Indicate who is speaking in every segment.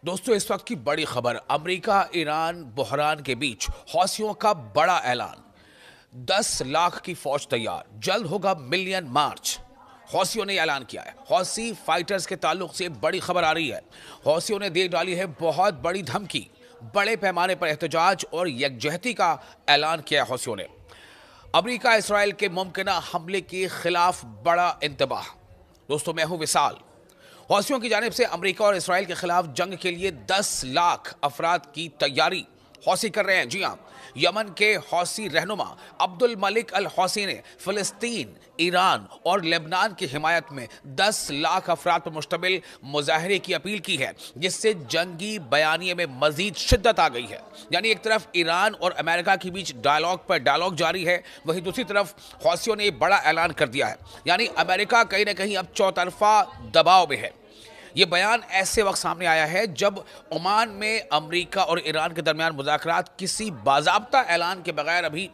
Speaker 1: दोस्तों, इस वक्त की बड़ी खबर, अमेरिका ईरान बहरान के बीच हौसियों का बड़ा ऐलान। 10 लाख की फौज तैयार, जल्द होगा मिलियन मार्च। हौसियों ने ऐलान किया है। हौसी फाइटर्स के ताल्लुक से बड़ी खबर आ रही है। हौसियों ने दे डाली है बहुत बड़ी धमकी। बड़े पैमाने पर एहतजाज और यकजहती का ऐलान किया है हौसियों ने। अमेरिका इसराइल के मुमकिन हमले के खिलाफ बड़ा इंतबाह। दोस्तों, मैं हूं विशाल। हौसियों की जानिब से अमेरिका और इसराइल के खिलाफ जंग के लिए 10 लाख अफराद की तैयारी हौसी कर रहे हैं। जी हां, यमन के हौसी रहनुमा अब्दुल मलिक अल हौसी ने फिलिस्तीन, ईरान और लेबनान की हिमायत में 10 लाख अफराद पर मुश्तमिल मुजाहरे की अपील की है, जिससे जंगी बयानिए में मजीद शिद्दत आ गई है। यानी एक तरफ ईरान और अमेरिका के बीच डायलॉग पर डायलॉग जारी है, वहीं दूसरी तरफ हौसियों ने बड़ा ऐलान कर दिया है। यानी अमेरिका कहीं ना कहीं अब चौतरफा दबाव में है। ये बयान ऐसे वक्त सामने आया है जब ओमान में अमेरिका और ईरान के दरमियान मुज़ाकरात किसी बाज़ाब्ता ऐलान के बगैर अभी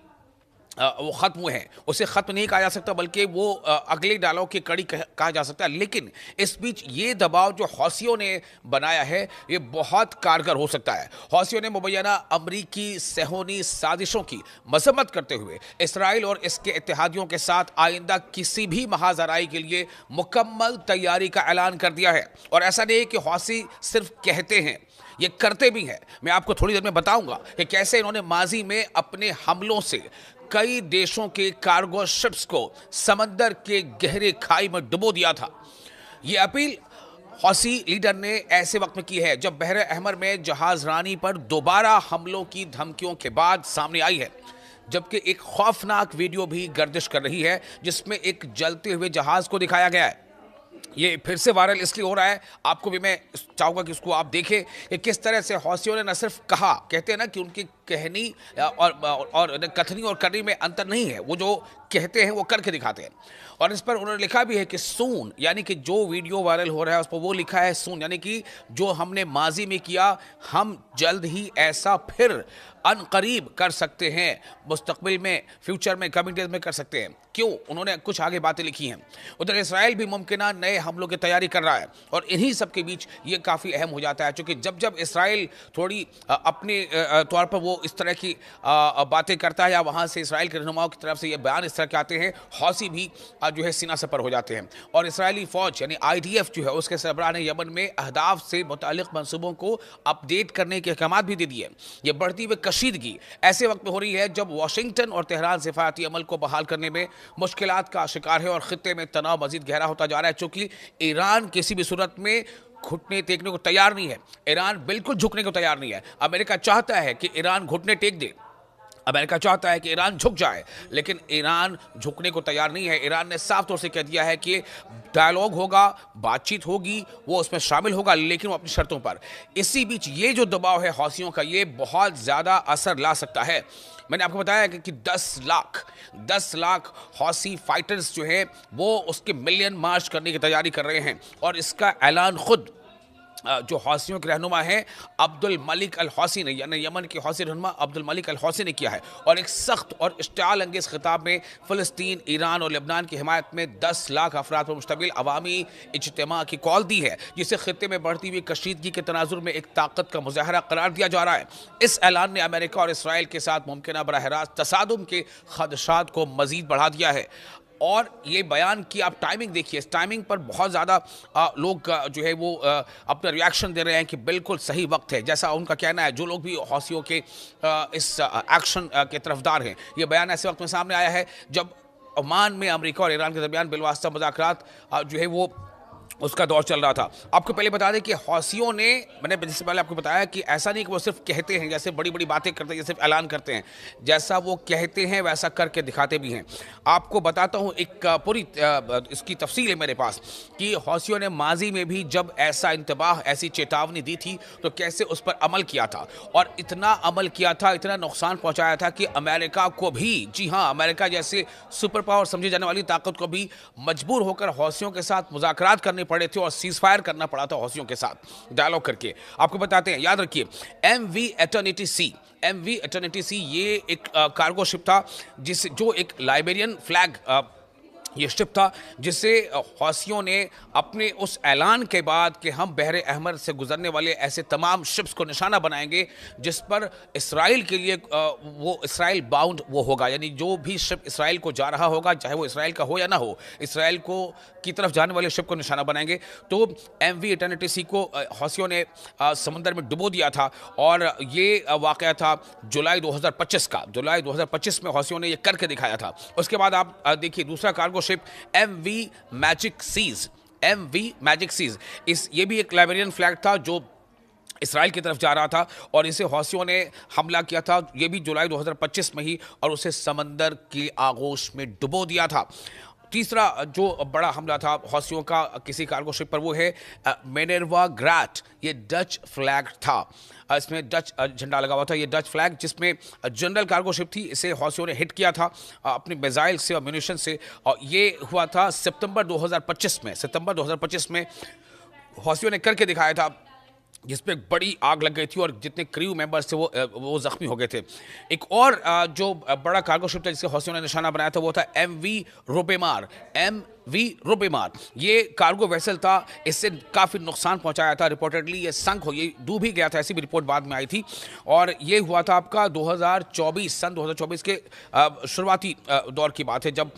Speaker 1: वो ख़त्म हुए हैं। उसे ख़त्म नहीं कहा जा सकता, बल्कि वो अगले डायलॉग की कड़ी कहा जा सकता है। लेकिन इस बीच ये दबाव जो हौसियों ने बनाया है, ये बहुत कारगर हो सकता है। हौसियों ने मुबैना अमरीकी सेहोनी साजिशों की मजम्मत करते हुए इसराइल और इसके इत्तेहादियों के साथ आइंदा किसी भी महाजराई के लिए मुकम्मल तैयारी का ऐलान कर दिया है। और ऐसा नहीं है कि हौसी सिर्फ कहते हैं, ये करते भी हैं। मैं आपको थोड़ी देर में बताऊंगा कि कैसे इन्होंने माजी में अपने हमलों से कई देशों के कार्गो शिप्स को समंदर के गहरे खाई में डुबो दिया था। यह अपील हौसी लीडर ने ऐसे वक्त में की है जब बहर अहमर में जहाज रानी पर दोबारा हमलों की धमकियों के बाद सामने आई है। जबकि एक खौफनाक वीडियो भी गर्दिश कर रही है, जिसमें एक जलते हुए जहाज को दिखाया गया है। ये फिर से वायरल इसलिए हो रहा है, आपको भी मैं चाहूंगा कि इसको आप देखें कि किस तरह से हौसियों ने न सिर्फ कहा, कहते हैं ना कि उनकी कहनी और कथनी और करनी में अंतर नहीं है। वो जो कहते हैं वो करके दिखाते हैं। और इस पर उन्होंने लिखा भी है कि सून, यानी कि जो वीडियो वायरल हो रहा है उस पर वो लिखा है सून, यानी कि जो हमने माजी में किया, हम जल्द ही ऐसा फिर अनकरीब कर सकते हैं, मुस्तकबिल में, फ्यूचर में, कमिंग डेज में कर सकते हैं। क्यों? उन्होंने कुछ आगे बातें लिखी हैं। उधर इसराइल भी मुमकिन नए हमलों की तैयारी कर रहा है, और इन्हीं सब के बीच ये काफ़ी अहम हो जाता है, क्योंकि जब जब इसराइल थोड़ी अपने तौर पर वो इस तरह की बातें करता है, या वहाँ से इसराइल के रहनुमाओं की तरफ से ये बयान इस तरह के आते हैं, हौसी भी जो है सीना सपर हो जाते हैं। और इसराइली फ़ौज यानी IDF जो है, उसके सरबराह ने यमन में अहदाफ से मुतालिक मंसूबों को अपडेट करने के अहकाम भी दे दिए। ये बढ़ती हुई कशीदगी ऐसे वक्त में हो रही है जब वाशिंगटन और तेहरान सिफारती अमल को बहाल करने में मुश्किलात का शिकार है, और खित्ते में तनाव मजीद गहरा होता जा रहा है, चूंकि ईरान किसी भी सूरत में घुटने टेकने को तैयार नहीं है। ईरान बिल्कुल झुकने को तैयार नहीं है। अमेरिका चाहता है कि ईरान घुटने टेक दे, अमेरिका चाहता है कि ईरान झुक जाए, लेकिन ईरान झुकने को तैयार नहीं है। ईरान ने साफ तौर से कह दिया है कि डायलॉग होगा, बातचीत होगी, वो उसमें शामिल होगा, लेकिन वो अपनी शर्तों पर। इसी बीच ये जो दबाव है हौसियों का, ये बहुत ज़्यादा असर ला सकता है। मैंने आपको बताया कि 10 लाख हौसी फाइटर्स जो है वो उसके मिलियन मार्च करने की तैयारी कर रहे हैं, और इसका ऐलान खुद जो हौसियों के रहनुमा हैं अब्दुल मलिक अल हौसी ने, यानी यमन के हौसी रहनुमा अब्दुल मलिक अल हौसी ने किया है। और एक सख्त और इश्तिआल अंगेज़ खिताब में फ़लस्तीन, ईरान और लेबनान की हिमायत में 10 लाख अफराद पर मुश्तमिल अवामी इज्तिमा की कॉल दी है, जिसे खित्ते में बढ़ती हुई कशीदगी के तनाजुर में एक ताकत का मुजाहरा करार दिया जा रहा है। इस ऐलान ने अमेरिका और इसराइल के साथ मुमकिन बराह रास्त तसादुम के खदशात को मज़ीद बढ़ा दिया है। और ये बयान की आप टाइमिंग देखिए, इस टाइमिंग पर बहुत ज़्यादा लोग जो है वो अपना रिएक्शन दे रहे हैं कि बिल्कुल सही वक्त है, जैसा उनका कहना है। जो लोग भी हौसियों के इस एक्शन के तरफदार हैं, ये बयान ऐसे वक्त में सामने आया है जब ओमान में अमेरिका और ईरान के दरमियान बिलवास्ता मुज़ाकरात जो है वो उसका दौर चल रहा था। आपको पहले बता दें कि हौसियों ने, मैंने जिससे पहले आपको बताया कि ऐसा नहीं कि वो सिर्फ कहते हैं, जैसे बड़ी बड़ी बातें करते हैं, सिर्फ ऐलान करते हैं। जैसा वो कहते हैं वैसा करके दिखाते भी हैं। आपको बताता हूँ, एक पूरी इसकी तफसील है मेरे पास कि हौसियों ने माजी में भी जब ऐसा इंतबाह, ऐसी चेतावनी दी थी, तो कैसे उस पर अमल किया था, और इतना अमल किया था, इतना नुकसान पहुँचाया था कि अमेरिका को भी, जी हाँ, अमेरिका जैसे सुपर पावर समझी जाने वाली ताकत को भी मजबूर होकर हौसियों के साथ मुज़ाकरात करने पड़े थे, और सीज फायर करना पड़ा था हौसियों के साथ डायलॉग करके। आपको बताते हैं, याद रखिए, MV एटर्निटी सी ये एक कार्गो शिप था जो एक लाइबेरियन फ्लैग ये शिप था जिसे हौसियों ने अपने उस ऐलान के बाद कि हम बहर अहमर से गुजरने वाले ऐसे तमाम शिप्स को निशाना बनाएंगे जिस पर इसराइल के लिए वो इसराइल बाउंड वो होगा, यानी जो भी शिप इसराइल को जा रहा होगा, चाहे वो इसराइल का हो या ना हो, इसराइल को की तरफ जाने वाले शिप को निशाना बनाएंगे। तो MV इटर्निटी सी को हौसियों ने समुंदर में डुबो दिया था और ये वाक़या था जुलाई 2025 का। जुलाई 2025 में हौसियों ने ये करके दिखाया था। उसके बाद आप देखिए दूसरा cargo ship MV magic seas, MV magic seas, ये भी एक लाइबेरियन फ्लैग था जो इसराइल की तरफ जा रहा था और इसे हौसियों ने हमला किया था, ये भी जुलाई 2025 में ही, और उसे समंदर की आगोश में डुबो दिया था। तीसरा जो बड़ा हमला था हौसियों का किसी कार्गो शिप पर वो है मिनर्वा ग्रैट। ये डच फ्लैग था, इसमें डच झंडा लगा हुआ था। ये डच फ्लैग जिसमें जनरल कार्गो शिप थी, इसे हौसियों ने हिट किया था अपने मिसाइल से और म्यूनिशन से, और ये हुआ था सितंबर 2025 में। सितंबर 2025 में हौसियों ने करके दिखाया था जिसपे बड़ी आग लग गई थी और जितने क्रू मेंबर्स थे वो जख्मी हो गए थे। एक और जो बड़ा कार्गो शिप था जिसके हौसियों ने निशाना बनाया था वो था MV रुपेमार। MV रुपेमार ये कार्गो वेसल था, इससे काफ़ी नुकसान पहुंचाया था। रिपोर्टेडली ये संक हो, ये डूब ही गया था, ऐसी भी रिपोर्ट बाद में आई थी। और ये हुआ था आपका 2024, सन 2024 के शुरुआती दौर की बात है, जब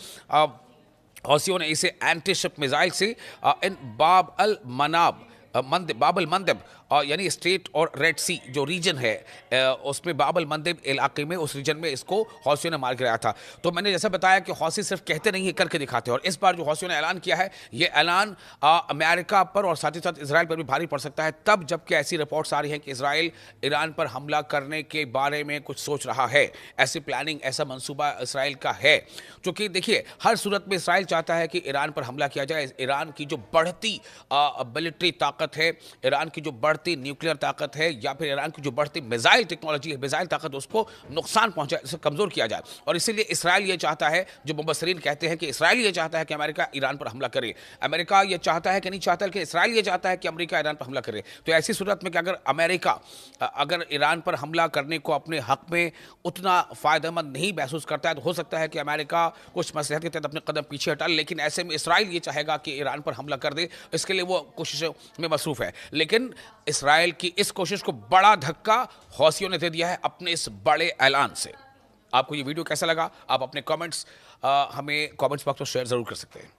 Speaker 1: हौसियों ने इसे एंटी शिप मिसाइल से इन बाब अल मनाब बाबल मंदब यानी स्ट्रेट और रेड सी जो रीजन है उसमें बाबल मंदब इलाके में, उस रीजन में इसको हौसियों ने मार गिराया था। तो मैंने जैसा बताया कि हौसी सिर्फ कहते नहीं है, करके दिखाते हैं। और इस बार जो हौसियों ने ऐलान किया है, ये ऐलान अमेरिका पर और साथ ही साथ इसराइल पर भी भारी पड़ सकता है, तब जबकि ऐसी रिपोर्ट्स आ रही हैं कि इसराइल ईरान पर हमला करने के बारे में कुछ सोच रहा है। ऐसी प्लानिंग, ऐसा मंसूबा इसराइल का है, क्योंकि देखिए हर सूरत में इसराइल चाहता है कि ईरान पर हमला किया जाए। ईरान की जो बढ़ती मिलिट्री ताकत है, ईरान की जो बढ़ती न्यूक्लियर ताकत है, या फिर ईरान की जो बढ़ती मिसाइल टेक्नोलॉजी है, मिसाइल ताकत, उसको नुकसान पहुंचाए, इसे कमजोर किया जाए। और इसीलिए इसराइल ये चाहता है, जो मुबस्सरीन कहते हैं कि इसराइल ये चाहता है कि अमेरिका ईरान पर हमला करे। अमेरिका ये चाहता है कि नहीं चाहता, कि इसराइल ये चाहता है कि अमेरिका ईरान पर हमला करे। तो ऐसी सूरत में कि अगर अमेरिका अगर ईरान पर हमला करने को अपने हक में उतना फायदेमंद नहीं महसूस करता है, तो हो सकता है कि अमेरिका कुछ मसलहत के तहत अपने कदम पीछे हटा ले। लेकिन ऐसे में इसराइल ये चाहेगा कि ईरान पर हमला कर दे, इसके लिए वो कोशिशों में मसरूफ है। लेकिन इसराइल की इस कोशिश को बड़ा धक्का हौसियों ने दे दिया है अपने इस बड़े ऐलान से। आपको ये वीडियो कैसा लगा? आप अपने कमेंट्स हमें कमेंट्स बॉक्स में शेयर जरूर कर सकते हैं।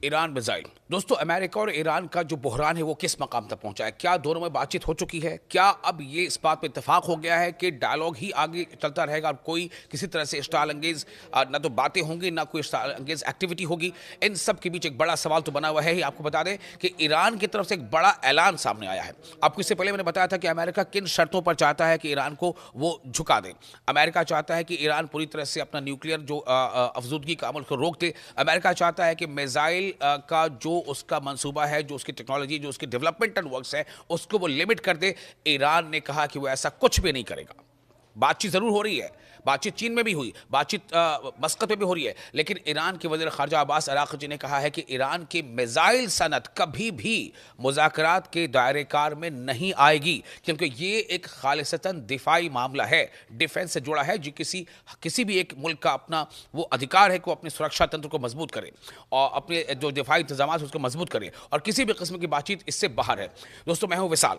Speaker 1: ईरान मिसाइल, दोस्तों अमेरिका और ईरान का जो बहरान है वो किस मकाम तक पहुंचा है? क्या दोनों में बातचीत हो चुकी है? क्या अब ये इस बात पर इत्तेफाक हो गया है कि डायलॉग ही आगे चलता रहेगा और कोई किसी तरह से स्टाइल अंगेज ना तो बातें होंगी ना कोई स्टाइल अंगेज एक्टिविटी होगी? इन सब के बीच एक बड़ा सवाल तो बना हुआ है ही। आपको बता दें कि ईरान की तरफ से एक बड़ा ऐलान सामने आया है। आपको इससे पहले मैंने बताया था कि अमेरिका किन शर्तों पर चाहता है कि ईरान को वो झुका दे। अमेरिका चाहता है कि ईरान पूरी तरह से अपना न्यूक्लियर जो अफजूदगी का अमल को रोक दे। अमेरिका चाहता है कि मिसाइल का जो उसका मंसूबा है, जो उसकी टेक्नोलॉजी, जो उसकी डेवलपमेंटल वर्क्स है, उसको वो लिमिट कर दे। ईरान ने कहा कि वो ऐसा कुछ भी नहीं करेगा। बातचीत जरूर हो रही है, बातचीत चीन में भी हुई, बातचीत मस्कत में भी हो रही है, लेकिन ईरान के वज़ीर ख़ारजा अब्बास अराक़ची ने कहा है कि ईरान की मिसाइल सनत कभी भी मुज़ाकरात के दायरेकार में नहीं आएगी, क्योंकि ये एक खालिसतन दिफाई मामला है, डिफेंस से जुड़ा है, जो किसी भी एक मुल्क का अपना वो अधिकार है कि वो अपने सुरक्षा तंत्र को मजबूत करे और अपने जो दिफाई इंतजाम है उसको मजबूत करे, और किसी भी किस्म की बातचीत इससे बाहर है। दोस्तों मैं हूँ विशाल,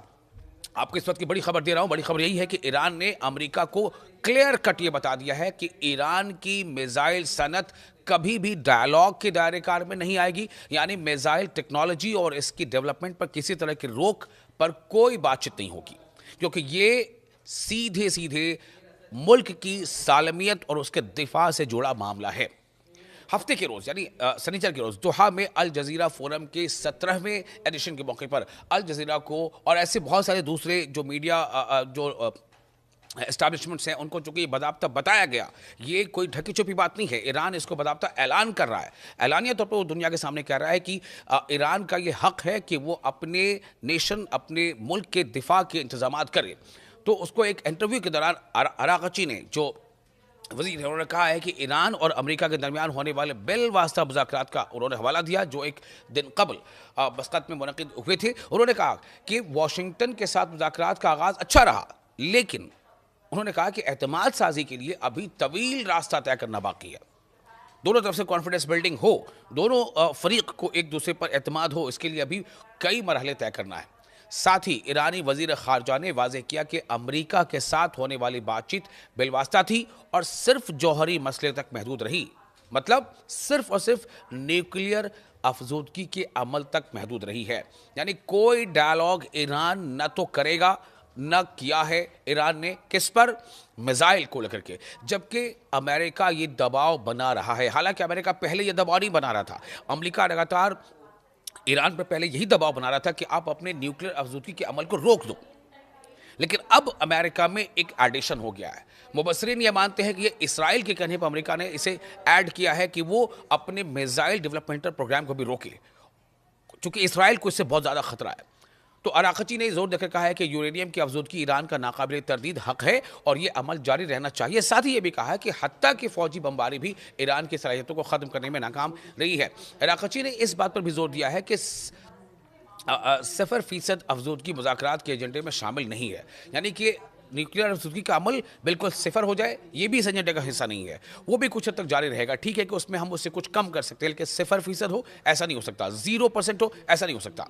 Speaker 1: आपको इस वक्त की बड़ी खबर दे रहा हूं। बड़ी खबर यही है कि ईरान ने अमेरिका को क्लियर कट ये बता दिया है कि ईरान की मिसाइल सनत कभी भी डायलॉग के दायरेकार में नहीं आएगी, यानी मिसाइल टेक्नोलॉजी और इसकी डेवलपमेंट पर किसी तरह की रोक पर कोई बातचीत नहीं होगी, क्योंकि ये सीधे सीधे मुल्क की सालमियत और उसके दिफा से जुड़ा मामला है। हफ्ते के रोज़ यानी शनिचर के रोज़ दोहा में अल जज़ीरा फोरम के 17वें एडिशन के मौके पर अल जज़ीरा को और ऐसे बहुत सारे दूसरे जो मीडिया जो एस्टैब्लिशमेंट्स हैं उनको चूंकि बाज़ाब्ता बताया गया, ये कोई ढकी छुपी बात नहीं है। ईरान इसको बाज़ाब्ता ऐलान कर रहा है, ऐलानिया तौर पर वो दुनिया के सामने कह रहा है कि ईरान का ये हक़ है कि वो अपने नेशन, अपने मुल्क के दिफा के इंतजाम करे। तो उसको एक इंटरव्यू के दौरान अराग़ची ने, जो वज़ीर है, उन्होंने कहा है कि ईरान और अमेरिका के दरमियान होने वाले बिलवास्ता मुज़ाकरात का उन्होंने हवाला दिया जो एक दिन कबल मस्कत में मुनक़िद हुए थे। उन्होंने कहा कि वाशिंगटन के साथ मुज़ाकरात का आगाज़ अच्छा रहा, लेकिन उन्होंने कहा कि एतमाद साजी के लिए अभी तवील रास्ता तय करना बाकी है। दोनों तरफ से कॉन्फिडेंस बिल्डिंग हो, दोनों फरीक को एक दूसरे पर एतमाद हो, इसके लिए अभी कई मरहले तय करना है। साथ ही ईरानी वजीर खारजा ने वाजे किया कि अमेरिका के साथ होने वाली बातचीत बिलवास्ता थी और सिर्फ जौहरी मसले तक महदूद रही। मतलब सिर्फ और सिर्फ न्यूक्लियर अफजूदगी के अमल तक महदूद रही है। यानी कोई डायलॉग ईरान न तो करेगा, न किया है ईरान ने, किस पर? मिसाइल को लेकर के। जबकि अमेरिका ये दबाव बना रहा है। हालांकि अमेरिका पहले ये दबाव नहीं बना रहा था। अमेरिका लगातार ईरान पर पहले यही दबाव बना रहा था कि आप अपने न्यूक्लियर अफजूदगी के अमल को रोक दो। लेकिन अब अमेरिका में एक एडिशन हो गया है। मुबस्सिरीन ये मानते हैं कि ये इसराइल के कहने पर अमेरिका ने इसे ऐड किया है कि वो अपने मिसाइल डेवलपमेंटल प्रोग्राम को भी रोके, क्योंकि इसराइल को इससे बहुत ज़्यादा खतरा है। तो अराक़ची ने जोर देकर कहा है कि यूरेनियम की अफजूदगी ईरान का नाकाबिल तरदीद हक है और ये अमल जारी रहना चाहिए। साथ ही ये भी कहा है कि हत्ता की फौजी बमबारी भी ईरान की सलाहियतों को ख़त्म करने में नाकाम रही है। अराक़ची ने इस बात पर भी जोर दिया है कि 0% अफजूदगी मुज़ाकरात के एजेंडे में शामिल नहीं है। यानी कि न्यूक्लियर अफजूदगी का अमल बिल्कुल सिफर हो जाए, ये भी इस एजेंडे का हिस्सा नहीं है। वो भी कुछ हद तक जारी रहेगा। ठीक है कि उसमें हम उससे कुछ कम कर सकते हैं, लेकिन 0% हो ऐसा नहीं हो सकता, 0% हो ऐसा नहीं हो सकता।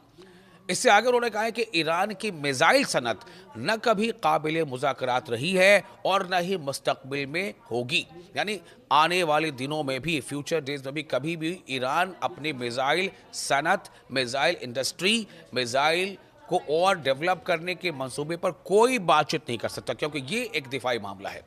Speaker 1: इससे आगे उन्होंने कहा है कि ईरान की मिसाइल सनत न कभी काबिल मुज़ाकरात रही है और न ही मुस्तकबिल में होगी। यानी आने वाले दिनों में भी, फ्यूचर डेज में भी, कभी भी ईरान अपनी मिसाइल सनत, मिसाइल इंडस्ट्री, मिसाइल को और डेवलप करने के मंसूबे पर कोई बातचीत नहीं कर सकता, क्योंकि ये एक दिफाई मामला है।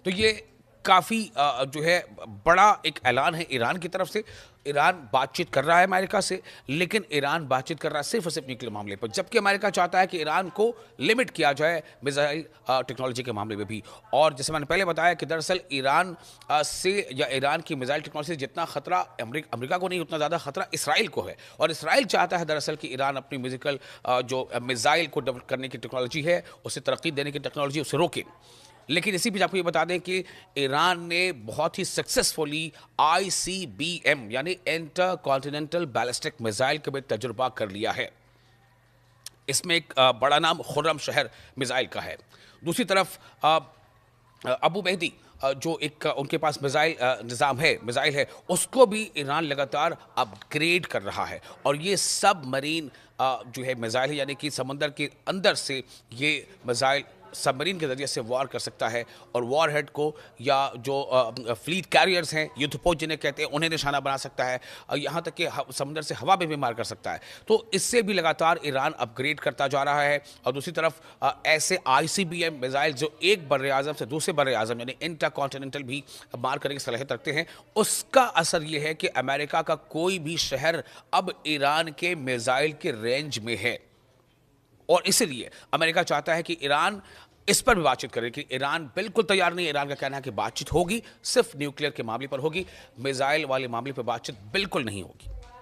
Speaker 1: तो ये काफ़ी जो है बड़ा एक ऐलान है ईरान की तरफ से। ईरान बातचीत कर रहा है अमेरिका से, लेकिन ईरान बातचीत कर रहा है सिर्फ और सिर्फ न्यूक्लियर मामले पर, जबकि अमेरिका चाहता है कि ईरान को लिमिट किया जाए मिसाइल टेक्नोलॉजी के मामले में भी। और जैसे मैंने पहले बताया कि दरअसल ईरान से या ईरान की मिसाइल टेक्नोलॉजी से जितना खतरा अमेरिका को नहीं, उतना ज़्यादा खतरा इसराइल को है। और इसराइल चाहता है दरअसल कि ईरान अपनी म्यूजिकल जो मिसाइल को डेवलप करने की टेक्नोलॉजी है, उसे तरक्की देने की टेक्नोलॉजी, उसे रोके। लेकिन इसी बीच आपको ये बता दें कि ईरान ने बहुत ही सक्सेसफुली ICBM यानी इंटर कॉन्टिनेंटल बैलिस्टिक मिसाइल का भी तजुर्बा कर लिया है। इसमें एक बड़ा नाम खुर्रम शहर मिसाइल का है। दूसरी तरफ अबू मेहदी जो एक उनके पास मिसाइल है, उसको भी ईरान लगातार अपग्रेड कर रहा है। और ये सब मरीन जो है मिसाइल है, यानी कि समंदर के अंदर से ये मिसाइल सबमरीन के जरिए से वार कर सकता है और वॉरहेड को या जो फ्लीट कैरियर्स हैं, युद्धपोत जिन्हें कहते हैं, उन्हें निशाना बना सकता है। यहाँ तक कि समुद्र से हवा में भी मार कर सकता है। तो इससे भी लगातार ईरान अपग्रेड करता जा रहा है। और दूसरी तरफ ऐसे ICBM मिसाइल जो एक बर्र आज़म से दूसरे बर्र आज़म यानी इंटर कॉन्टिनेंटल भी मार करने की सलाहियत रखते हैं, उसका असर ये है कि अमेरिका का कोई भी शहर अब ईरान के मिसाइल के रेंज में है। और इसलिए अमेरिका चाहता है कि ईरान इस पर भी बातचीत करे, कि ईरान बिल्कुल तैयार नहीं है। ईरान का कहना है कि बातचीत होगी, सिर्फ न्यूक्लियर के मामले पर होगी, मिसाइल वाले मामले पर बातचीत बिल्कुल नहीं होगी।